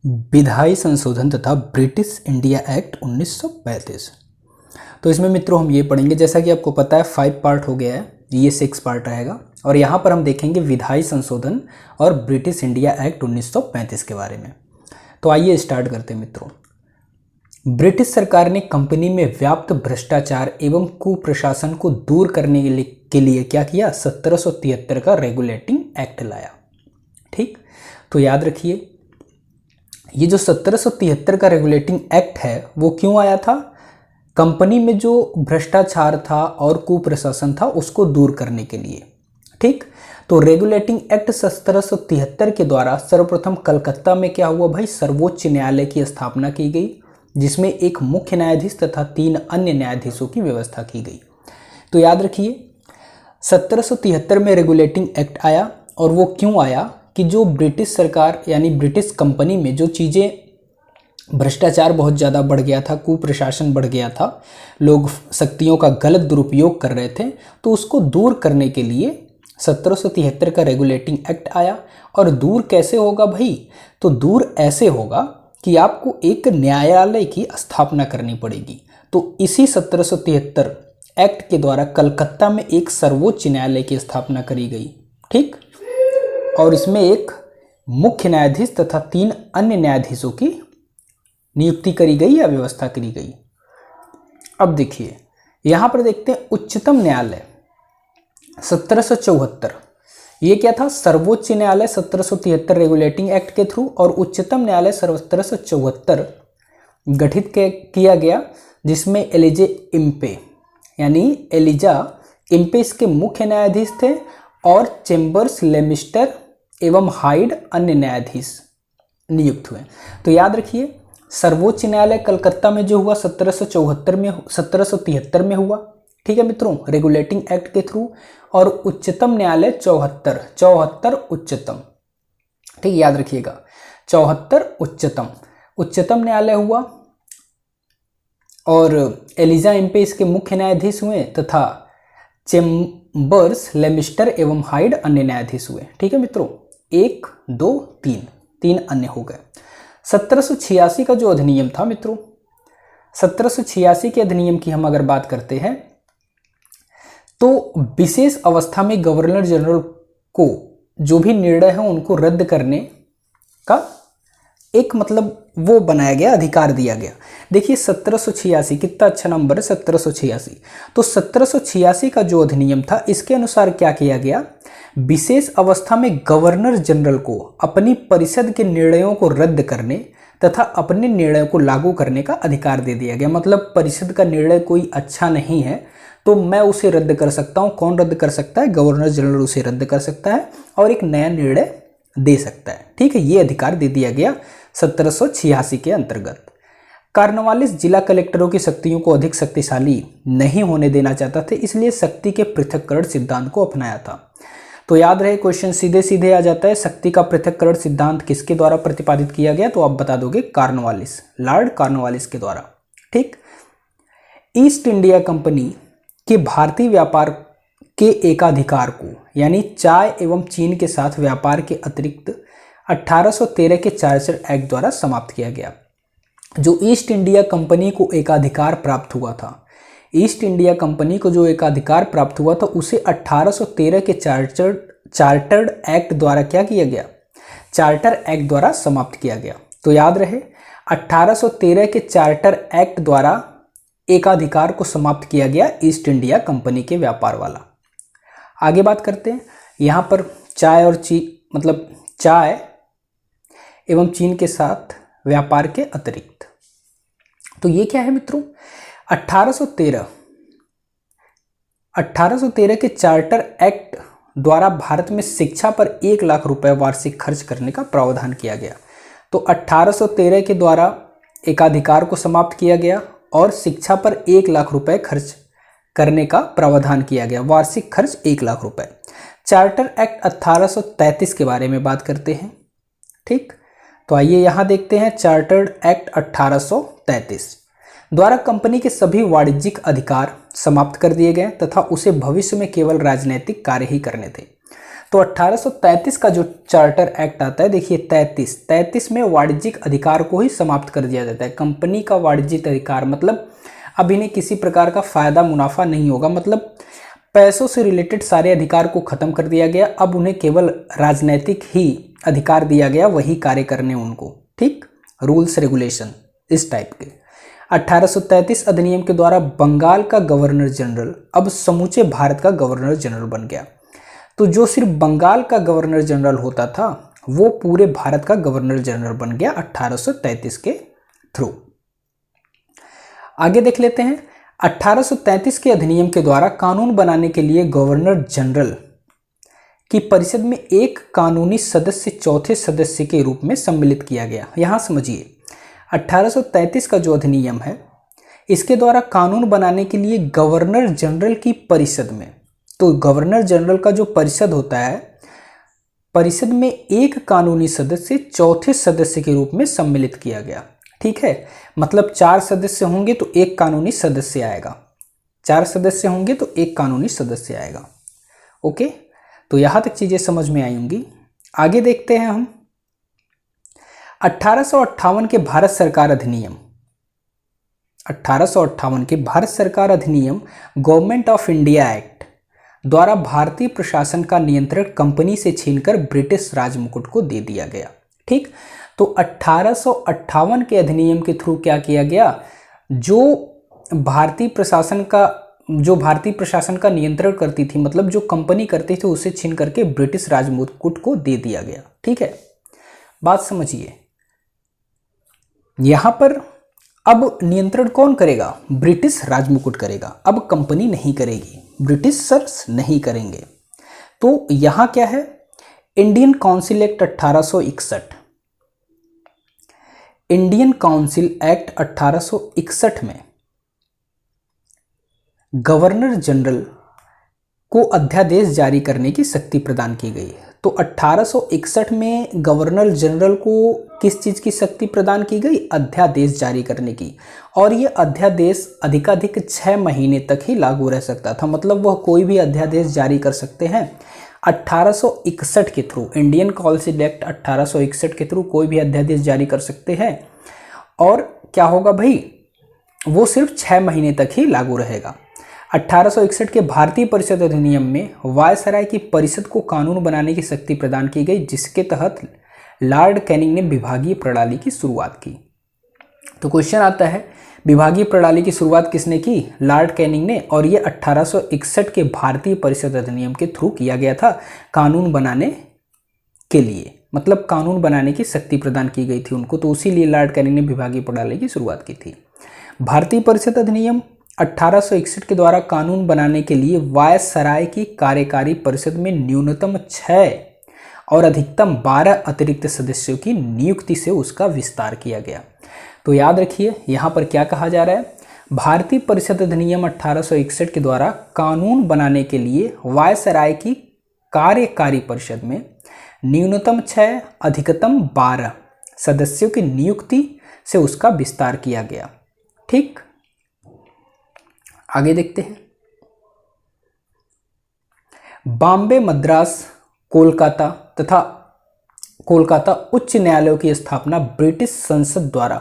विधायी संशोधन तथा ब्रिटिश इंडिया एक्ट 1935। तो इसमें मित्रों हम ये पढ़ेंगे, जैसा कि आपको पता है 5 पार्ट हो गया है, ये 6 पार्ट रहेगा और यहाँ पर हम देखेंगे विधायी संशोधन और ब्रिटिश इंडिया एक्ट 1935 के बारे में। तो आइए स्टार्ट करते हैं मित्रों। ब्रिटिश सरकार ने कंपनी में व्याप्त भ्रष्टाचार एवं कुप्रशासन को दूर करने के लिए क्या किया? 1773 का रेगुलेटिंग एक्ट लाया। ठीक, तो याद रखिए ये जो 1773 का रेगुलेटिंग एक्ट है वो क्यों आया था? कंपनी में जो भ्रष्टाचार था और कुप्रशासन था उसको दूर करने के लिए। ठीक, तो रेगुलेटिंग एक्ट 1773 के द्वारा सर्वप्रथम कलकत्ता में क्या हुआ भाई? सर्वोच्च न्यायालय की स्थापना की गई, जिसमें एक मुख्य न्यायाधीश तथा 3 अन्य न्यायाधीशों की व्यवस्था की गई। तो याद रखिए 1773 में रेगुलेटिंग एक्ट आया और वो क्यों आया कि जो ब्रिटिश सरकार यानी ब्रिटिश कंपनी में जो चीज़ें भ्रष्टाचार बहुत ज़्यादा बढ़ गया था, कुप्रशासन बढ़ गया था, लोग शक्तियों का गलत दुरुपयोग कर रहे थे, तो उसको दूर करने के लिए 1773 का रेगुलेटिंग एक्ट आया। और दूर कैसे होगा भाई? तो दूर ऐसे होगा कि आपको एक न्यायालय की स्थापना करनी पड़ेगी। तो इसी 1773 एक्ट के द्वारा कलकत्ता में एक सर्वोच्च न्यायालय की स्थापना करी गई। ठीक, और इसमें एक मुख्य न्यायाधीश तथा 3 अन्य न्यायाधीशों की नियुक्ति करी गई या व्यवस्था करी गई। अब देखिए यहाँ पर देखते हैं उच्चतम न्यायालय 1774। ये क्या था? सर्वोच्च न्यायालय 1773 रेगुलेटिंग एक्ट के थ्रू और उच्चतम न्यायालय 1774 गठित किया गया, जिसमें एलिजा इम्पे इसके मुख्य न्यायाधीश थे और चेम्बर्स, लेमिस्टर एवं हाइड अन्य न्यायाधीश नियुक्त हुए। तो याद रखिए सर्वोच्च न्यायालय कलकत्ता में जो हुआ 1773 में हुआ। ठीक है मित्रों, रेगुलेटिंग एक्ट के थ्रू। और उच्चतम न्यायालय 74 उच्चतम। ठीक, याद रखिएगा 74 उच्चतम न्यायालय हुआ और एलिजा इम्पे इसके मुख्य न्यायाधीश हुए तथा चेम्बर्स, लेमिस्टर एवं हाइड अन्य न्यायाधीश हुए। ठीक है मित्रों, 1 2 3 अन्य हो गए। 1786 का जो अधिनियम था मित्रों, 1786 के अधिनियम की हम अगर बात करते हैं तो विशेष अवस्था में गवर्नर जनरल को जो भी निर्णय है उनको रद्द करने का एक वो बनाया गया, अधिकार दिया गया। देखिए 1786 कितना अच्छा नंबर है, 1786। तो 1786 का जो अधिनियम था इसके अनुसार क्या किया गया? विशेष अवस्था में गवर्नर जनरल को अपनी परिषद के निर्णयों को रद्द करने तथा अपने निर्णयों को लागू करने का अधिकार दे दिया गया। मतलब परिषद का निर्णय कोई अच्छा नहीं है तो मैं उसे रद्द कर सकता हूँ। कौन रद्द कर सकता है? गवर्नर जनरल उसे रद्द कर सकता है और एक नया निर्णय दे सकता है। ठीक है, ये अधिकार दे दिया गया 1786 के अंतर्गत। कॉर्नवालिस जिला कलेक्टरों की शक्तियों को अधिक शक्तिशाली नहीं होने देना चाहता था, इसलिए शक्ति के पृथक्करण सिद्धांत को अपनाया था। तो याद रहे क्वेश्चन सीधे सीधे आ जाता है, शक्ति का पृथक्करण सिद्धांत किसके द्वारा प्रतिपादित किया गया? तो आप बता दोगे कॉर्नवालिस, लॉर्ड कॉर्नवालिस के द्वारा। ठीक, ईस्ट इंडिया कंपनी के भारतीय व्यापार के एकाधिकार को यानी चाय एवं चीन के साथ व्यापार के अतिरिक्त 1813 के चार्टर एक्ट द्वारा समाप्त किया गया। जो ईस्ट इंडिया कंपनी को एकाधिकार प्राप्त हुआ था, ईस्ट इंडिया कंपनी को जो एकाधिकार प्राप्त हुआ था उसे 1813 के चार्टर्ड एक्ट द्वारा क्या किया गया? चार्टर एक्ट द्वारा समाप्त किया गया। तो याद रहे 1813 के चार्टर एक्ट द्वारा एकाधिकार को समाप्त किया गया ईस्ट इंडिया कंपनी के व्यापार वाला। आगे बात करते हैं यहाँ पर चाय और चाय एवं चीन के साथ व्यापार के अतिरिक्त। तो ये क्या है मित्रों? 1813 के चार्टर एक्ट द्वारा भारत में शिक्षा पर 1 लाख रुपए वार्षिक खर्च करने का प्रावधान किया गया। तो 1813 के द्वारा एकाधिकार को समाप्त किया गया और शिक्षा पर 1 लाख रुपए खर्च करने का प्रावधान किया गया, वार्षिक खर्च 1 लाख रुपए। चार्टर एक्ट 1833 के बारे में बात करते हैं। ठीक, तो आइए यहाँ देखते हैं चार्टर्ड एक्ट 1833 द्वारा कंपनी के सभी वाणिज्यिक अधिकार समाप्त कर दिए गए तथा उसे भविष्य में केवल राजनीतिक कार्य ही करने थे। तो 1833 का जो चार्टर एक्ट आता है, देखिए 33 में वाणिज्यिक अधिकार को ही समाप्त कर दिया जाता है। कंपनी का वाणिज्यिक अधिकार मतलब अब इन्हें किसी प्रकार का फायदा मुनाफा नहीं होगा, मतलब पैसों से रिलेटेड सारे अधिकार को खत्म कर दिया गया। अब उन्हें केवल राजनैतिक ही अधिकार दिया गया, वही कार्य करने उनको, ठीक, रूल्स रेगुलेशन इस टाइप के। 1833 अधिनियम के द्वारा बंगाल का गवर्नर जनरल अब समूचे भारत का गवर्नर जनरल बन गया। तो जो सिर्फ बंगाल का गवर्नर जनरल होता था वो पूरे भारत का गवर्नर जनरल बन गया 1833 के थ्रू। आगे देख लेते हैं। 1833 के अधिनियम के द्वारा कानून बनाने के लिए गवर्नर जनरल की परिषद में एक कानूनी सदस्य चौथे सदस्य के रूप में सम्मिलित किया गया। यहां समझिए 1833 का जो अधिनियम है इसके द्वारा कानून बनाने के लिए गवर्नर जनरल की परिषद में, तो गवर्नर जनरल का जो परिषद होता है, परिषद में एक कानूनी सदस्य चौथे सदस्य के रूप में सम्मिलित किया गया। ठीक है, मतलब 4 सदस्य होंगे तो एक कानूनी सदस्य आएगा, 4 सदस्य होंगे तो एक कानूनी सदस्य आएगा। ओके, तो यहां तक चीजें समझ में आई होंगी। आगे देखते हैं हम 1858 के भारत सरकार अधिनियम। 1858 के भारत सरकार अधिनियम गवर्नमेंट ऑफ इंडिया एक्ट द्वारा भारतीय प्रशासन का नियंत्रण कंपनी से छीनकर ब्रिटिश राजमुकुट को दे दिया गया। ठीक, तो 1858 के अधिनियम के थ्रू क्या किया गया, जो भारतीय प्रशासन का नियंत्रण करती थी, मतलब जो कंपनी करती थी, उसे छीन करके ब्रिटिश राजमुकुट को दे दिया गया। ठीक है, बात समझिए। यहां पर अब नियंत्रण कौन करेगा, ब्रिटिश राजमुकुट करेगा, अब कंपनी नहीं करेगी, ब्रिटिशर्स नहीं करेंगे। तो यहां क्या है, Indian council act 1861, Indian council act 1861 में गवर्नर जनरल को अध्यादेश जारी करने की शक्ति प्रदान की गई। तो 1861 में गवर्नर जनरल को किस चीज़ की शक्ति प्रदान की गई, अध्यादेश जारी करने की। और ये अध्यादेश अधिकाधिक 6 महीने तक ही लागू रह सकता था, मतलब वह कोई भी अध्यादेश जारी कर सकते हैं 1861 के थ्रू। इंडियन काउंसिल एक्ट 1861 के थ्रू कोई भी अध्यादेश जारी कर सकते हैं। और क्या होगा भाई, वो सिर्फ 6 महीने तक ही लागू रहेगा। 1861 के भारतीय परिषद अधिनियम में वायसराय की परिषद को कानून बनाने की शक्ति प्रदान की गई, जिसके तहत लॉर्ड कैनिंग ने विभागीय प्रणाली की शुरुआत की। तो क्वेश्चन आता है, विभागीय प्रणाली की शुरुआत किसने की, लॉर्ड कैनिंग ने। और ये 1861 के भारतीय परिषद अधिनियम के थ्रू किया गया था कानून बनाने के लिए, मतलब कानून बनाने की शक्ति प्रदान की गई थी उनको, तो उसी लिए लॉर्ड कैनिंग ने विभागीय प्रणाली की शुरुआत की थी। भारतीय परिषद अधिनियम 1861 के द्वारा कानून बनाने के लिए वायसराय की कार्यकारी परिषद में न्यूनतम 6 और अधिकतम 12 अतिरिक्त सदस्यों की नियुक्ति से उसका विस्तार किया गया। तो याद रखिए यहाँ पर क्या कहा जा रहा है, भारतीय परिषद अधिनियम 1861 के द्वारा कानून बनाने के लिए वायसराय की कार्यकारी परिषद में न्यूनतम 6 अधिकतम 12 सदस्यों की नियुक्ति से उसका विस्तार किया गया। ठीक, आगे देखते हैं। बॉम्बे, मद्रास, कोलकाता तथा कोलकाता उच्च न्यायालयों की स्थापना ब्रिटिश संसद द्वारा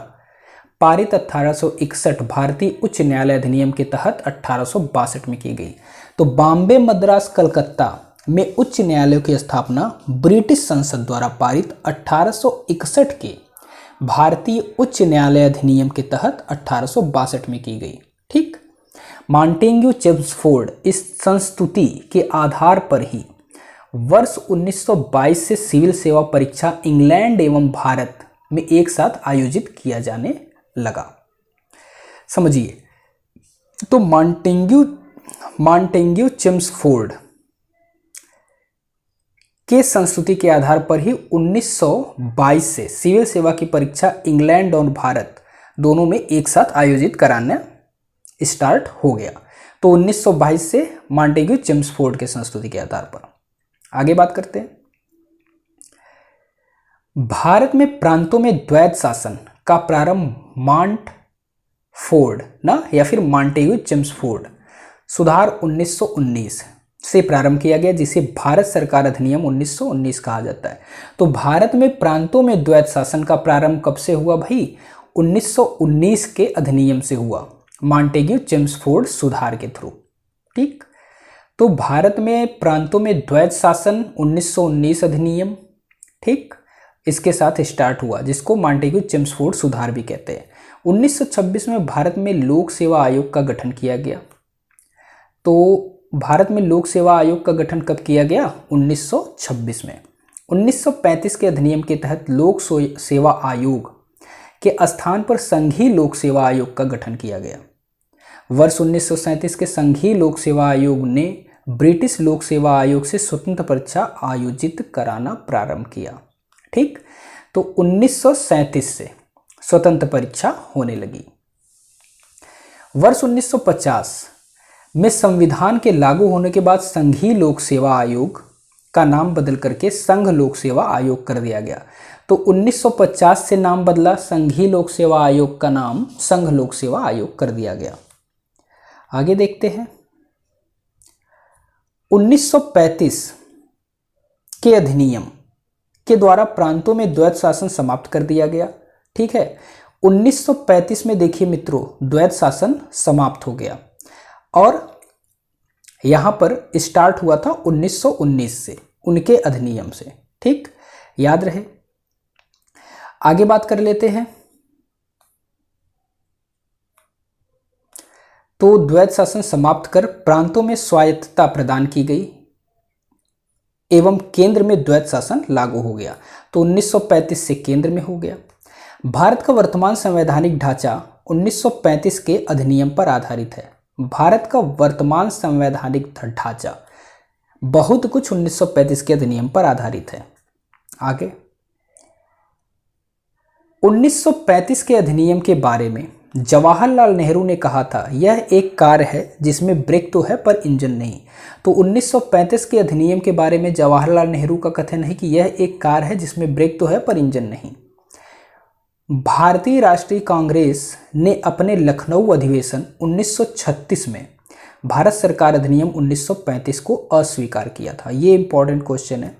पारित 1861 भारतीय उच्च न्यायालय अधिनियम के तहत 1862 में की गई। तो बॉम्बे, मद्रास, कलकत्ता में उच्च न्यायालयों की स्थापना ब्रिटिश संसद द्वारा पारित 1861 के भारतीय उच्च न्यायालय अधिनियम के तहत 1862 में की गई। ठीक, मॉन्टेग्यू चेम्सफोर्ड इस संस्तुति के आधार पर ही वर्ष 1922 से सिविल सेवा परीक्षा इंग्लैंड एवं भारत में एक साथ आयोजित किया जाने लगा। समझिए, तो मॉन्टेग्यू चेम्सफोर्ड के संस्तुति के आधार पर ही 1922 से सिविल सेवा की परीक्षा इंग्लैंड और भारत दोनों में एक साथ आयोजित कराना स्टार्ट हो गया। तो 1922 से मॉन्टेग्यू चेम्सफोर्ड के संस्तुति के आधार पर। आगे बात करते हैं। भारत में प्रांतों में द्वैत शासन का प्रारंभ मॉन्टफोर्ड ना या फिर मॉन्टेग्यू चेम्सफोर्ड सुधार 1919 से प्रारंभ किया गया, जिसे भारत सरकार अधिनियम 1919 कहा जाता है। तो भारत में प्रांतों में द्वैत शासन का प्रारंभ कब से हुआ भाई? 1919 के अधिनियम से हुआ, मॉन्टेग्यू चेम्सफोर्ड सुधार के थ्रू। ठीक, तो भारत में प्रांतों में द्वैत शासन 1919 अधिनियम, ठीक, इसके साथ स्टार्ट हुआ, जिसको मॉन्टेग्यू चेम्सफोर्ड सुधार भी कहते हैं। 1926 में भारत में लोक सेवा आयोग का गठन किया गया। तो भारत में लोक सेवा आयोग का गठन कब किया गया? 1926 में। 1935 के अधिनियम के तहत लोक सेवा आयोग के स्थान पर संघीय लोक सेवा आयोग का गठन किया गया। वर्ष 1937 के संघीय लोक सेवा आयोग ने ब्रिटिश लोक सेवा आयोग से स्वतंत्र परीक्षा आयोजित कराना प्रारंभ किया। ठीक, तो 1937 से स्वतंत्र परीक्षा होने लगी। वर्ष 1950 में संविधान के लागू होने के बाद संघीय लोक सेवा आयोग का नाम बदल करके संघ लोक सेवा आयोग कर दिया गया। तो 1950 से नाम बदला, संघीय लोक सेवा आयोग का नाम संघ लोक सेवा आयोग कर दिया गया। आगे देखते हैं। 1935 के अधिनियम के द्वारा प्रांतों में द्वैत शासन समाप्त कर दिया गया। ठीक है, 1935 में देखिए मित्रों, द्वैत शासन समाप्त हो गया और यहां पर स्टार्ट हुआ था 1919 से, उनके अधिनियम से। ठीक, याद रहे। आगे बात कर लेते हैं। तो द्वैत शासन समाप्त कर प्रांतों में स्वायत्तता प्रदान की गई एवं केंद्र में द्वैत शासन लागू हो गया। तो 1935 से केंद्र में हो गया। भारत का वर्तमान संवैधानिक ढांचा 1935 के अधिनियम पर आधारित है। भारत का वर्तमान संवैधानिक ढांचा बहुत कुछ 1935 के अधिनियम पर आधारित है। आगे 1935 के अधिनियम के बारे में जवाहरलाल नेहरू ने कहा था, यह एक कार है जिसमें ब्रेक तो है पर इंजन नहीं। तो 1935 के अधिनियम के बारे में जवाहरलाल नेहरू का कथन है कि यह एक कार है जिसमें ब्रेक तो है पर इंजन नहीं। भारतीय राष्ट्रीय कांग्रेस ने अपने लखनऊ अधिवेशन 1936 में भारत सरकार अधिनियम 1935 को अस्वीकार किया था। ये इंपॉर्टेंट क्वेश्चन है।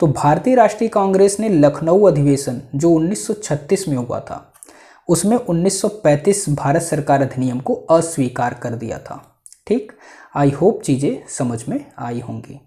तो भारतीय राष्ट्रीय कांग्रेस ने लखनऊ अधिवेशन जो 1936 में हुआ था, उसमें 1935 भारत सरकार अधिनियम को अस्वीकार कर दिया था। ठीक, आई होप चीज़ें समझ में आई होंगी।